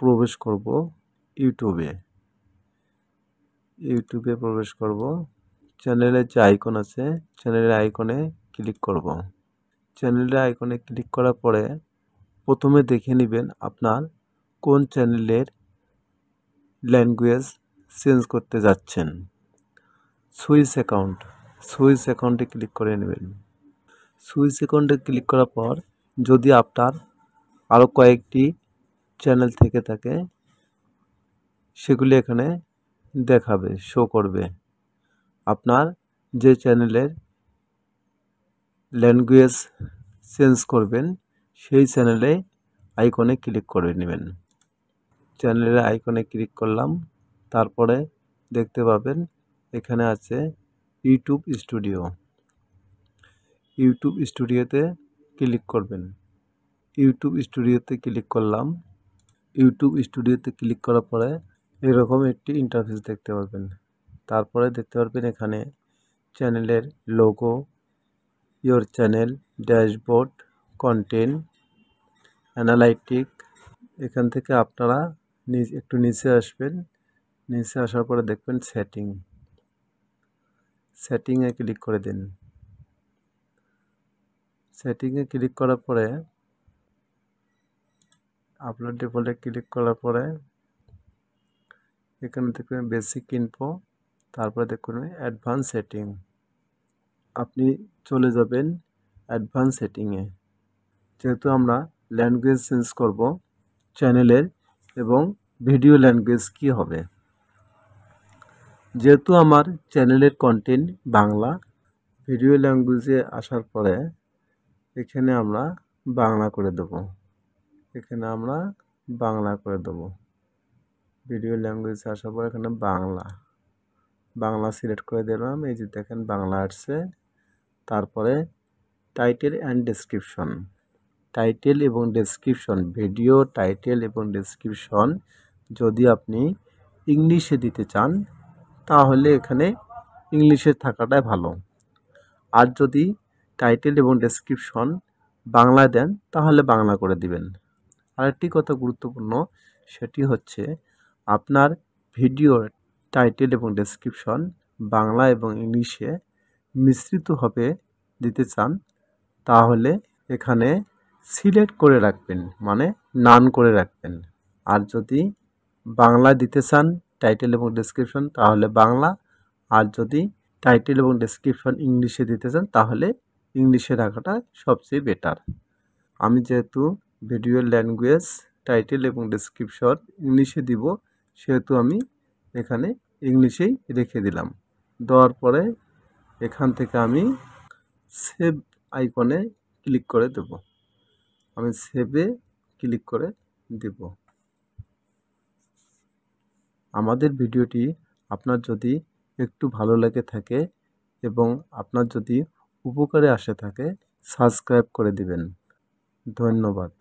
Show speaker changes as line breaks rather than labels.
প্রবেশ করব ইউটিউবে। ইউটিউবে প্রবেশ করব। চ্যানেলের যে আইকন আছে, চ্যানেলের আইকনে ক্লিক করব। চ্যানেলের আইকনে ক্লিক করার পরে প্রথমে দেখে নেবেন আপনার কোন চ্যানেলের ল্যাঙ্গুয়েজ চেঞ্জ করতে যাচ্ছেন। সুইচ অ্যাকাউন্টে ক্লিক করে নেবেন। সুইচ অ্যাকাউন্টে ক্লিক করার পর যদি আপনার আরও কয়েকটি চ্যানেল থেকে থাকে সেগুলি এখানে দেখাবে, শো করবে। আপনার যে চ্যানেলের ল্যাঙ্গুয়েজ চেঞ্জ করবেন সেই চ্যানেলে আইকনে ক্লিক করে নেবেন। চ্যানেলের আইকনে ক্লিক করলাম, তারপরে দেখতে পাবেন এখানে আছে ইউটিউব স্টুডিও। ইউটিউব স্টুডিওতে ক্লিক করবেন। ইউটিউব স্টুডিওতে ক্লিক করলাম। ইউটিউব স্টুডিওতে ক্লিক করার পরে এরকম একটি ইন্টারফেস দেখতে পারবেন। তারপরে দেখতে পারবেন এখানে চ্যানেলের logo, your channel, dashboard, content, analytic. এখান থেকে আপনারা একটু নিচে আসবেন। নিচে আসার পরে দেখবেন সেটিংয়ে ক্লিক করে দিন। সেটিংয়ে ক্লিক করার পরে আপলোড ডিফল্টে ক্লিক করার পরে এখানে দেখবেন বেসিক ইনফো, তারপরে দেখুন অ্যাডভান্স সেটিং। আপনি চলে যাবেন অ্যাডভান্স সেটিংয়ে। যেহেতু আমরা ল্যাঙ্গুয়েজ চেঞ্জ করব চ্যানেলের, এবং ভিডিও ল্যাঙ্গুয়েজ কি হবে। যেহেতু আমার চ্যানেলের কন্টেন্ট বাংলা, ভিডিও ল্যাঙ্গুয়েজে আসার পরে এখানে আমরা বাংলা করে দেব। এখানে আমরা বাংলা করে দেব। ভিডিও ল্যাঙ্গুয়েজে আসার পর এখানে বাংলা সিলেক্ট করে দিলাম। এই যে দেখেন বাংলা আসছে। তারপরে টাইটেল অ্যান্ড ডেসক্রিপশন। টাইটেল এবং ডেসক্রিপশন, ভিডিও টাইটেল এবং ডেসক্রিপশন যদি আপনি ইংলিশে দিতে চান তাহলে এখানে ইংলিশে থাকাটাই ভালো। আর যদি টাইটেল এবং ডেসক্রিপশন বাংলা দেন তাহলে বাংলা করে দিবেন। আরেকটি কথা গুরুত্বপূর্ণ, সেটি হচ্ছে আপনার ভিডিওর টাইটেল এবং ডেসক্রিপশন বাংলা এবং ইংলিশে মিশ্রিতভাবে দিতে চান তাহলে এখানে সিলেক্ট করে রাখবেন, মানে নান করে রাখবেন। আর যদি বাংলা দিতে চান টাইটেল এবং ডেসক্রিপশন তাহলে বাংলা, আর যদি টাইটেল এবং ডেসক্রিপশন ইংলিশে দিতে চান তাহলে ইংলিশে রাখাটা সবচেয়ে বেটার। আমি যেহেতু ভিডিও ল্যাঙ্গুয়েজ টাইটেল এবং ডেসক্রিপশন ইংলিশে দিব, সেহেতু আমি এখানে ইংলিশেই রেখে দিলাম। দেওয়ার পরে এখান থেকে আমি সেভ আইকনে ক্লিক করে দেব। আমি সেভে ক্লিক করে দেব। আমাদের ভিডিওটি আপনার যদি একটু ভালো লেগে থাকে এবং আপনার যদি উপকারে আসে থাকে সাবস্ক্রাইব করে দিবেন। ধন্যবাদ।